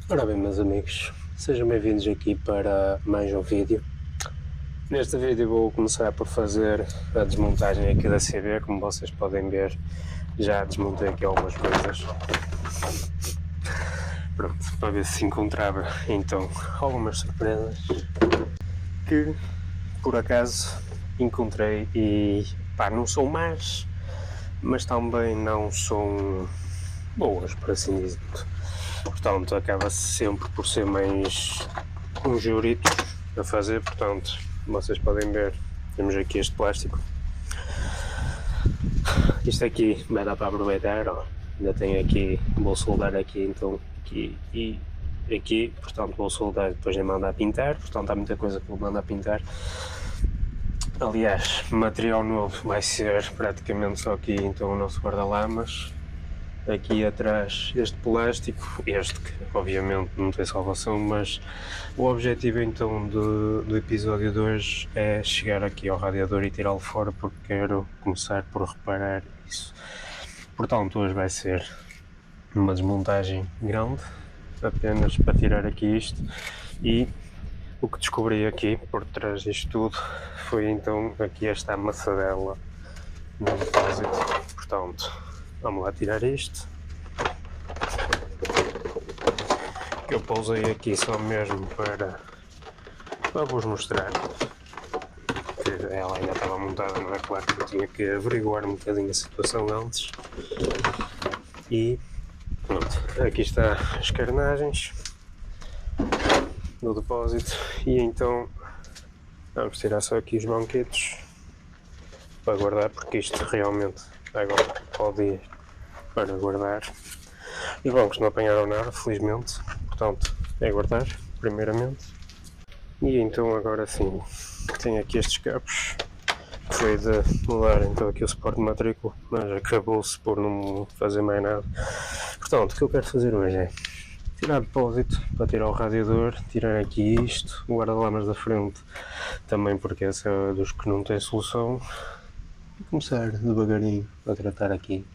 Ora bem, meus amigos, sejam bem-vindos aqui para mais um vídeo. Neste vídeo vou começar por fazer a desmontagem aqui da CB. Como vocês podem ver, já desmontei aqui algumas coisas. Pronto, para ver se encontrava então algumas surpresas que por acaso encontrei e pá, não são más, mas também não são boas, por assim dizer. Portanto, acaba-se sempre por ser mais uns euritos a fazer. Portanto, vocês podem ver, temos aqui este plástico. Isto aqui vai dar para aproveitar, ó. Ainda tenho aqui, vou soldar aqui então, aqui e aqui. Portanto, vou soldar, depois nem mandar pintar. Portanto, há muita coisa que vou mandar pintar. Aliás, material novo vai ser praticamente só aqui então o nosso guarda-lamas. Aqui atrás este plástico, este que obviamente não tem salvação, mas o objetivo então do episódio de hoje é chegar aqui ao radiador e tirá-lo fora, porque quero começar por reparar isso. Portanto, hoje vai ser uma desmontagem grande, apenas para tirar aqui isto, e o que descobri aqui por trás disto tudo foi então aqui esta amassadela no depósito. Portanto, vamos lá tirar isto, que eu pousei aqui só mesmo para vos mostrar que ela ainda estava montada, não é? Claro que eu tinha que averiguar um bocadinho a situação antes. E pronto, aqui está as carnagens do depósito, e então vamos tirar só aqui os banquetes para guardar, porque isto realmente agora pode ir para guardar. E bom, que não apanharam nada, felizmente. Portanto, é guardar, primeiramente. E então agora sim, tenho aqui estes cabos, que foi de mudar então aqui o suporte de matrícula, mas acabou-se por não fazer mais nada. Portanto, o que eu quero fazer hoje é tirar depósito para tirar o radiador, tirar aqui isto, o guarda-lamas da frente também, porque esse é dos que não tem solução, e começar devagarinho a tratar aqui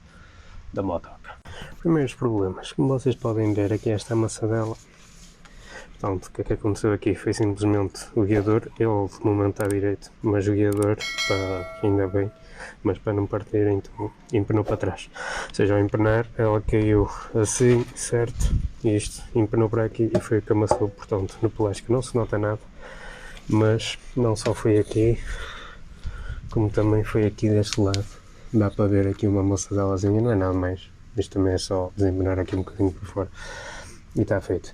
da motoca. Primeiros problemas, como vocês podem ver aqui esta amassadela. Portanto, o que é que aconteceu aqui? Foi simplesmente o guiador, ele de momento está direito, mas o guiador, ainda bem, mas para não partir então empenou para trás. Ou seja, ao empenar ela caiu assim, certo, e isto empenou para aqui e foi o que amassou. Portanto, no plástico não se nota nada, mas não só foi aqui, como também foi aqui deste lado. Dá para ver aqui uma amassadelazinha, não é nada mais. Isto também é só desempenar aqui um bocadinho por fora e está feito.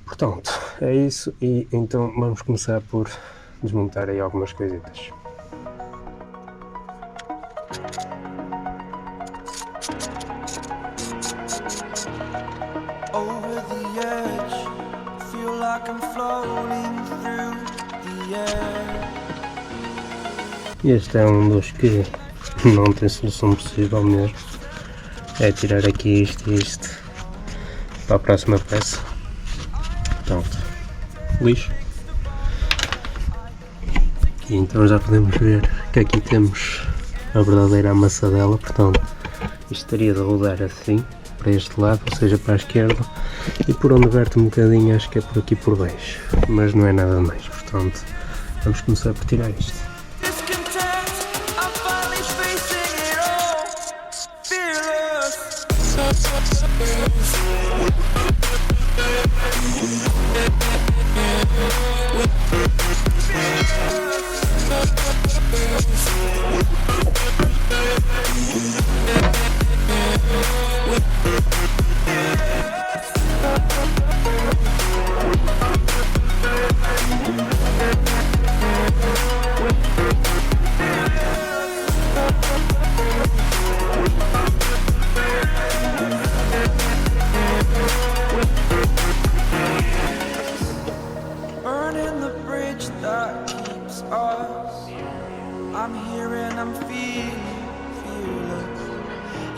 Portanto, é isso, e então vamos começar por desmontar aí algumas coisitas. Over the edge, feel like I'm floating through the air. Este é um dos que não tem solução possível mesmo. É tirar aqui isto e isto para a próxima peça. Pronto, lixo. E então já podemos ver que aqui temos a verdadeira amassadela. Portanto, isto teria de rodar assim para este lado, ou seja, para a esquerda, e por onde verte um bocadinho acho que é por aqui por baixo, mas não é nada mais. Portanto, vamos começar por tirar isto. Burning the bridge that keeps us. I'm here and I'm feeling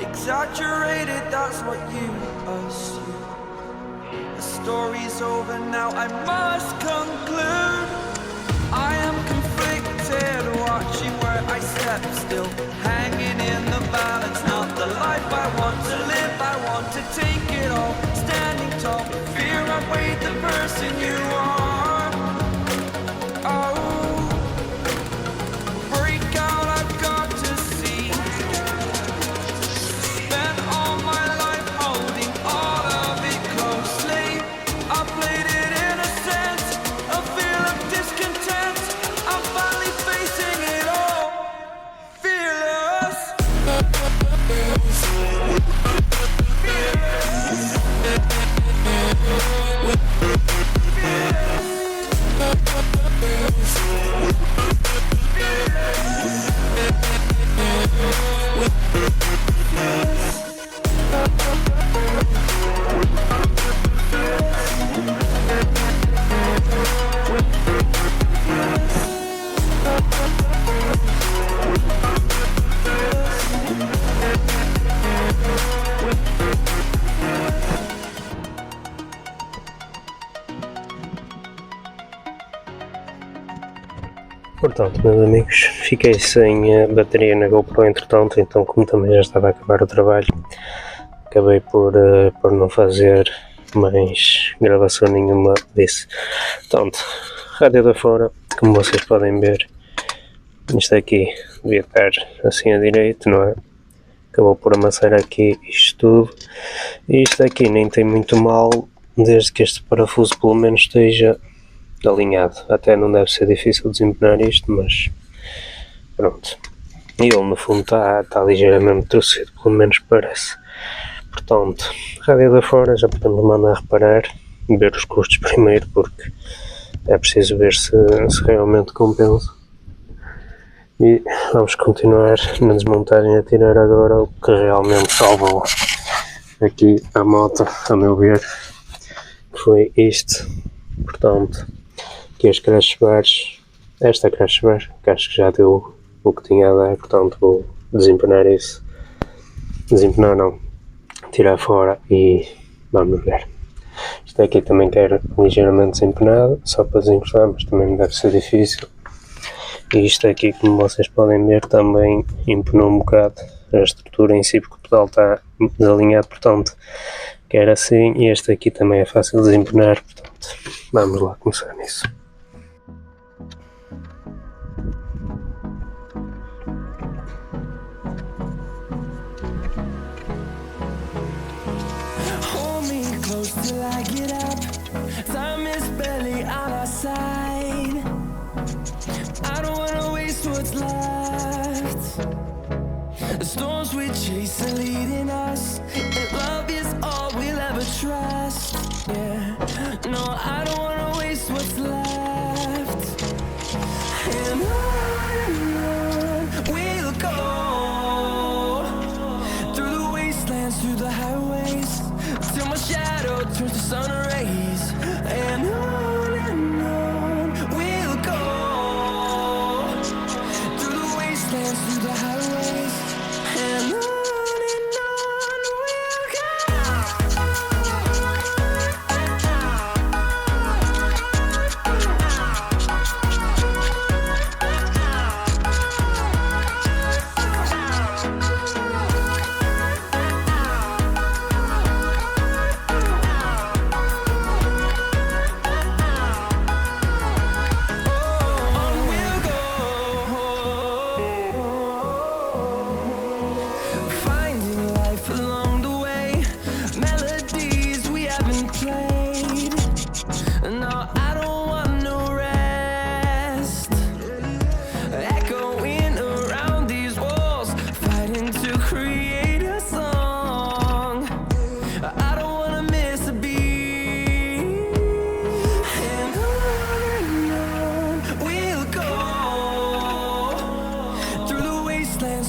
exaggerated, that's what you assume. The story's over now, I must conclude. I am conflicted, watching where I step still, hanging in the balance. Not the life I want to live, I want to take it all, standing tall, fear outweighed the person you are. Oh, break out, I've got to see. Spent all my life holding all of it closely. I played it innocent, a feel of discontent. I'm finally facing it all, fearless. Portanto, meus amigos, fiquei sem bateria na GoPro entretanto, então como também já estava a acabar o trabalho, acabei por não fazer mais gravação nenhuma disso. Portanto, rádio da fora, como vocês podem ver, isto aqui devia estar assim à direita, não é? Acabou por amassar aqui isto tudo, e isto aqui nem tem muito mal, desde que este parafuso pelo menos esteja alinhado. Até não deve ser difícil desempenhar isto, mas pronto. E ele no fundo está ligeiramente torcido, pelo menos parece. Portanto, rádio da fora já podemos mandar reparar, ver os custos primeiro, porque é preciso ver se realmente compensa. E vamos continuar na desmontagem a tirar agora o que realmente salvou aqui a moto, a meu ver, que foi isto. Portanto, aqui as crash bars, esta crash bar, que acho que já deu o que tinha a dar, portanto vou desempenar isso. Desempenar não, tirar fora e vamos ver. Isto aqui também quero ligeiramente desempenado, só para desencostar, mas também deve ser difícil. E isto aqui, como vocês podem ver, também empenou um bocado a estrutura em si, porque o pedal está desalinhado, portanto quero assim. E este aqui também é fácil de desempenar, portanto vamos lá começar nisso. Till I get up, time is barely on our side. I don't wanna waste what's left. The storms we chase are leading us, and love is all we'll ever trust. Yeah, no, I don't wanna waste what's left. And on we'll go, through the wastelands, through the highways, till my shadow turns to sun rays. And on we'll go, through the wastelands, through the highways. And on we'll go.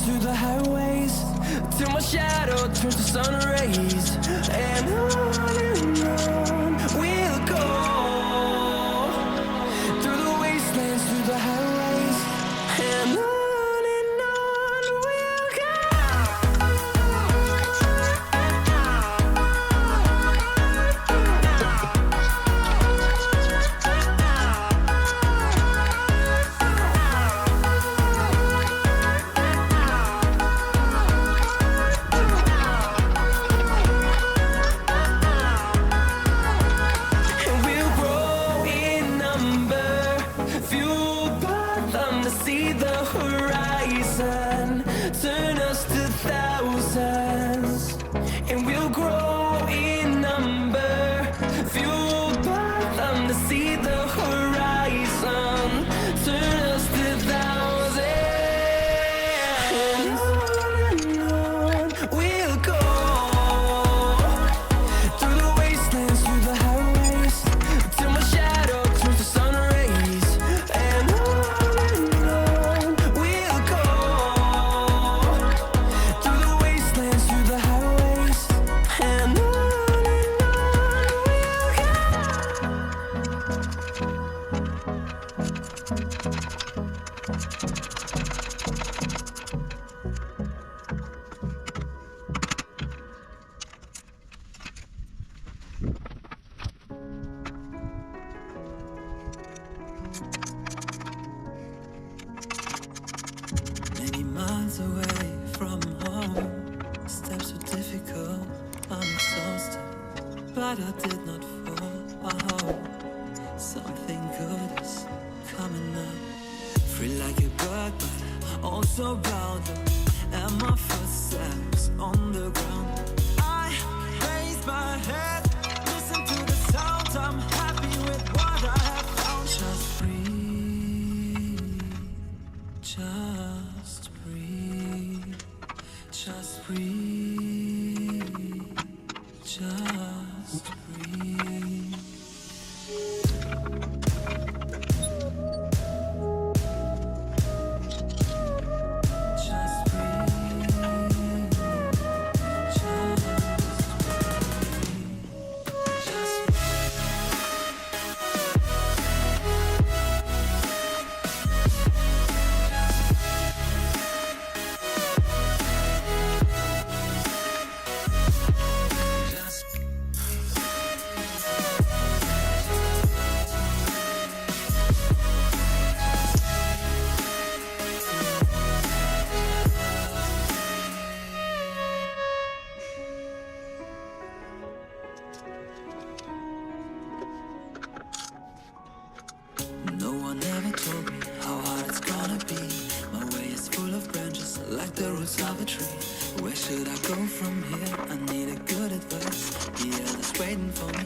Through the highways, till my shadow turns to sun rays. And on we'll go, through the wastelands, through the highways. And on we'll go. mountains, and we'll grow in number, fueled by them to see the horizon, turn us to thousands, and on we'll go, through the wastelands, through the highways, till my shadow turns to sun rays, and on we'll go, through the wastelands, through the highways, and on we'll go. Many miles away from home, steps were difficult, I'm exhausted, but I did not fall. Something good is coming up, free like a bird, but also bounded, and my footsteps on the ground. I raise my head, listen to the sound, I'm happy with what I have found. Just breathe, just breathe, just breathe, just breathe. Just breathe, just No one ever told me how hard it's gonna be. My way is full of branches, like the roots of a tree. Where should I go from here? I need a good advice. The others waiting for me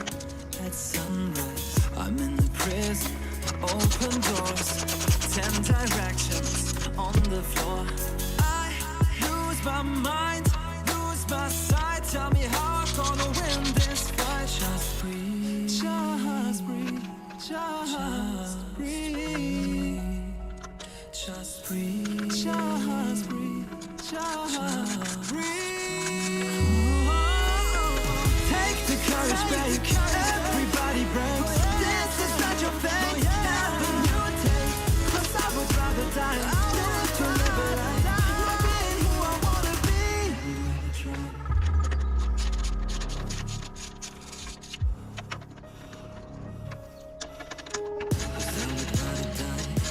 at sunrise. I'm in the prison, open doors, 10 directions on the floor. I lose my mind, lose my sight. Tell me how I'm gonna win this fight. Just breathe, just breathe, just breathe, just breathe, just breathe, just breathe. Take the courage back, everybody breaks. This is not your fate, avenue to take. 'Cause I would rather die than to live it out. Not being who I wanna be.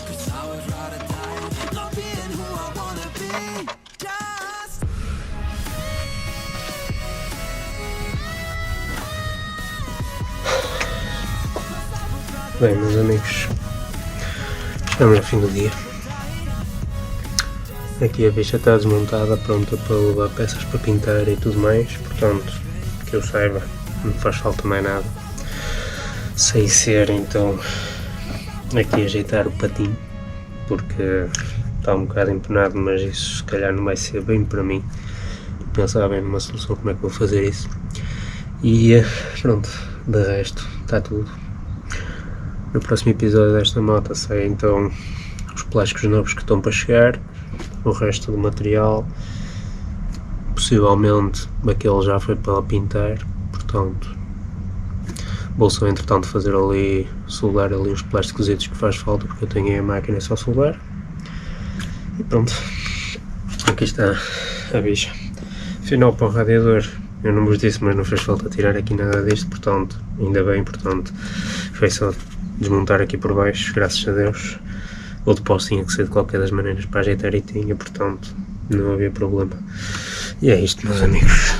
Cause I would rather die, not being who I wanna be. Just Bem, meus amigos, estamos no fim do dia. Aqui a bicha está desmontada, pronta para levar peças para pintar e tudo mais, portanto, que eu saiba, não faz falta mais nada. Sei ser então aqui ajeitar o patinho, porque está um bocado empenado, mas isso se calhar não vai ser bem para mim. Pensar bem numa solução como é que vou fazer isso. E pronto, de resto está tudo. No próximo episódio desta moto sai então os plásticos novos que estão para chegar, o resto do material, possivelmente aquele já foi para pintar, portanto vou só entretanto fazer ali, soldar ali os plásticos que faz falta, porque eu tenho aí a máquina, é só soldar. E pronto, aqui está a bicha. Final para o radiador, eu não vos disse, mas não fez falta tirar aqui nada disto, portanto, ainda bem, portanto, foi só desmontar aqui por baixo, graças a Deus. O depósito tinha que ser de qualquer das maneiras para ajeitar e tinha, portanto, não havia problema. E é isto, meus amigos.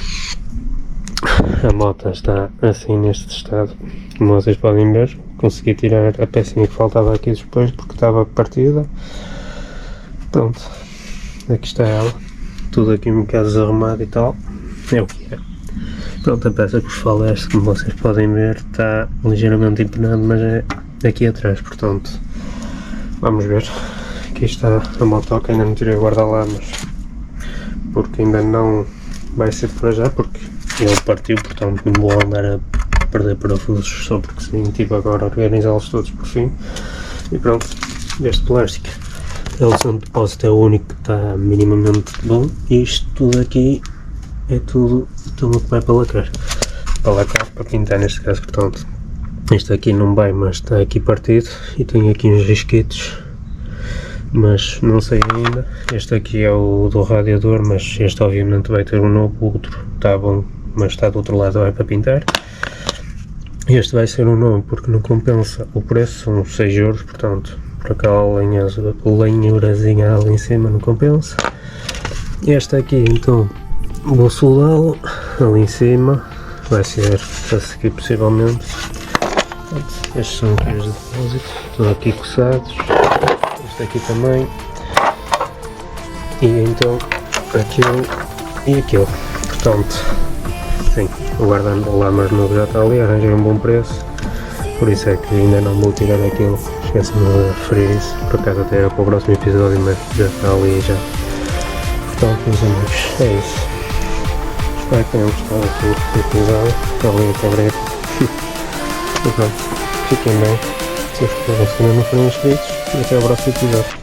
A moto está assim neste estado, como vocês podem ver. Consegui tirar a pecinha que faltava aqui depois porque estava partida. Pronto, aqui está ela. tudo aqui um bocado desarrumado e tal, é o que é. Pronto, a peça que vos falo é esta, como vocês podem ver, está ligeiramente empenado, mas é aqui atrás, portanto, vamos ver. Aqui está a motoca, ainda não tirei o guarda-lamas, porque ainda não vai ser para já, porque ele partiu, portanto não vou andar a perder parafusos só porque sim, tive agora a organizá-los todos por fim. E pronto, este plástico, ele sem depósito é o único que está minimamente bom, e isto tudo aqui é tudo que vai para lacrar, para pintar neste caso, portanto, este aqui não vai, mas está aqui partido, e tenho aqui uns risquitos, mas não sei ainda. Este aqui é o do radiador, mas este obviamente vai ter um novo, o outro está bom, mas está do outro lado, vai para pintar. Este vai ser um novo porque não compensa o preço, são 6 euros, portanto, por aquela lenhorazinha ali em cima não compensa. Este aqui então vou soldá-lo ali em cima, vai ser a seguir possivelmente. Portanto, estes são aqui os de depósito, estão aqui coçados, este aqui também, e então aquele e aquele, portanto, sim, o guarda-lamas novo já está ali, arranjei um bom preço, por isso é que ainda não vou tirar aquilo, esqueci-me de referir isso, por acaso até era para o próximo episódio, mas já está ali já. Portanto, meus amigos, é isso. Espero que tenham gostado aqui do episódio, ali até breve. E pronto, fiquem bem, se inscrevam se ainda não forem inscritos, e até ao próximo episódio.